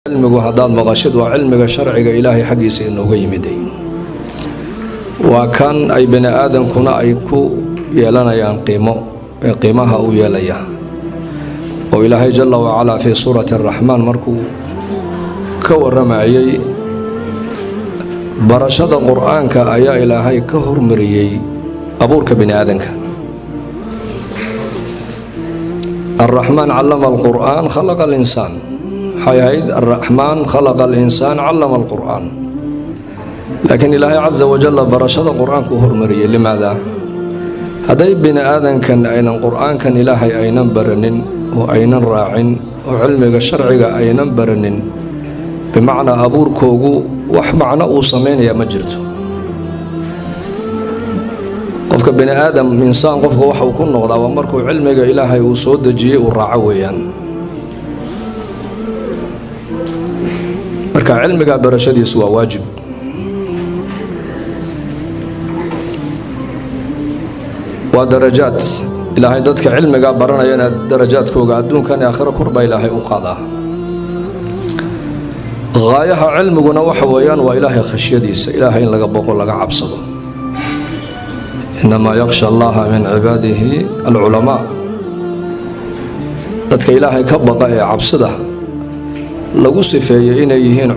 علمك هذا المغاشد وعلمك شرعك إلهي حقي سينه يمدي وكان أي بني آدم كنا أيكو يلنا قيمها أو يليا وإلهي جل وعلا في سورة الرحمن مركو كور معي برشاد القرآن كأيا إلهي كهر مريي أبورك بني آدمك الرحمن علم القرآن خلق الإنسان حيايد الرحمن خلق الإنسان علم القرآن لكن إلهي عز وجل برشاد القرآن كهر مريي لماذا؟ هذا بني آدم كان أين القرآن كان إلهي أين برنن وأين راعن وعلمك الشرعي أين برنن بمعنى أبور كوغو وح معنى أوصمين يا مجرته قفك بني آدم إنسان قفك وحا وكون نغضا ومركو علمك إلهي وصود جي والرعويا مركا علمك برشدي سوى واجب ودرجات إلهي دادك علمك برنا ينا درجات كوغا دون كان آخر كربا إلهي أقاضا غايها علمنا وحويان وإلهي خشيديس إلهي إن لقى بقول لقى عبصده إنما يخشى الله من عباده العلماء dadka ilaahay ka baqa ee cabsida lagu sifeeyay inay yihiin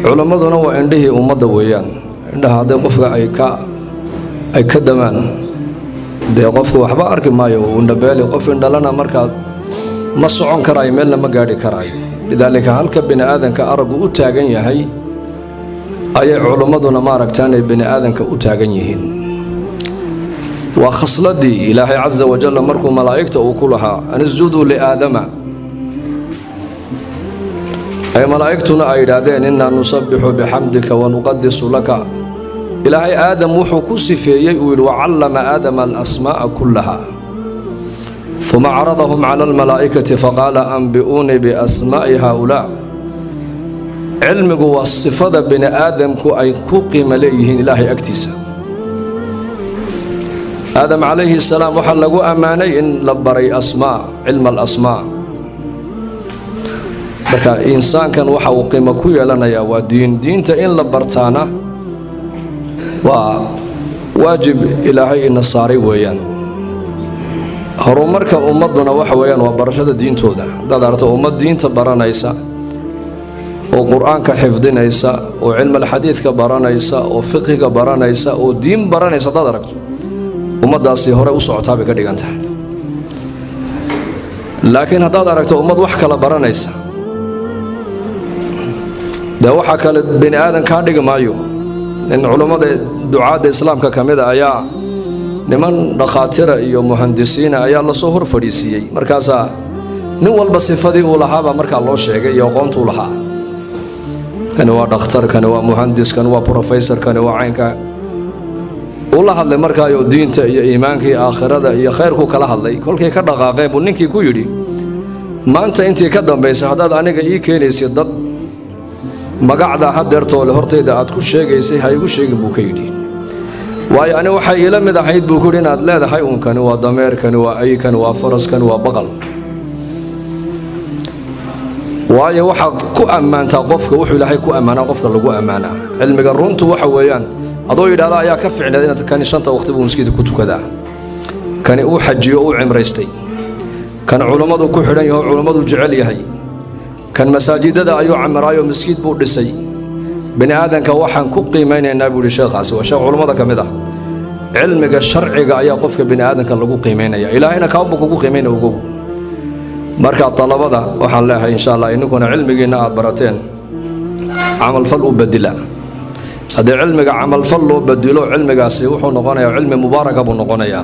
culimaduna waa indhihii ummadda weeyaan indhaha haday qofka ay ka damaan dee qofku waxba arki maayo uu dhabeeli qof indhalana markaa ma socon karayo meelna ma gaadhi karayo lidaalika halka bini aadanka aragu u taagan yahay ayay culimaduna maaragtaan ay bini aadanka u taagan yihiin waa khasladii ilaahay caza wajalla markuu malaa'igta uu ku lahaa an isjuduu liaadama ay malaa'igtuna ay yidhaahdeen innaa nusabbixu bixamdika wanuqadisu laka ilaahay aadam wuxuu ku sifeeyey uu yidhi wacallama aadama alasmaa'a kullaha ثم عرضهم على الملائكة فقال أنبئوني بأسماء هؤلاء علمك والصفة بن آدم كو أي كوقم ليهن إلهي أكتسا آدم عليه السلام وحلقوا أماني إن لبري أسماء علم الأسماء بكا إنسان كان وحا وقيم كويا لنا يا ودين دينتا إن لبرتانا وواجب إلهي النصاري ويان horumarka ummaduna waxa weeyaan waa barashada diintooda dad aragto ummad diinta baranaysa oo quraanka xifdinaysa oo cilmi xadiidka baranaysa oo fiqiga baranaysa oo diin baranaysa dad aragto ummadaasi hore u socotaa bay ka dhigantahay laakiin hadaad aragto ummad wax kala baranaysa da waxa kale bini aadan ka dhigmaayo in culimada ducaada islaamka kamida ayaa niman dhaqaatira iyo muhandisiina ayaa la soo hor fadhiisiyay markaas nin walba sifadii uu lahaaba marka loo sheegay iyo aqoontu lahaa kan waa dhakhtar kan waa muhandis kan waa professor kan waa caynka uu la hadlay markaa iyo diinta iyo iimaanka iyo aakhirada iyo khayrku kala hadlay kolkay ka dhaqaaqeen buu ninkii ku yidhi maanta intii ka dambaysa hadaad aniga ii keenaysid dad magacda hadeertoole hortayda aad ku sheegaysay ha igu sheegin buu ka yidhi waayo ani waxay ila mid ahayd buu ku yidhi inaad leedahay unkani waa dameerkani waa aykan waa faraskani waa baqal waayo waxaad ku ammaantaa qofka wuxuu ilaahay ku ammaanaa qofka lagu ammaanaa cilmiga runtu waxa weeyaan adoo yidhaahda ayaa ka ficneed inaad kani shanta waqti buu masjidka ku tukadaa kani uu xajiyo uu cimraystay kan culimmadu ku xidhan yahay culimmadu jecel yahay kan masaajidada ayuu camiraayo masjid buu dhisay bini aadanka waxaan ku qiimeynaynaa buu sheekhaasi waa sheekh culimada kamid ah cilmiga sharciga ayaa qofka bini aadanka lagu qiimeynaya ilaahayna kaaba kugu qiimeynaa ugu marka talabada waxaan leeyahay insha Allah inkuna cilmigeena aad barateen amal fal u badila hada cilmiga amal fal loo badilo cilmigaasi wuxuu noqonayaa cilmi mubaaraka buu noqonayaa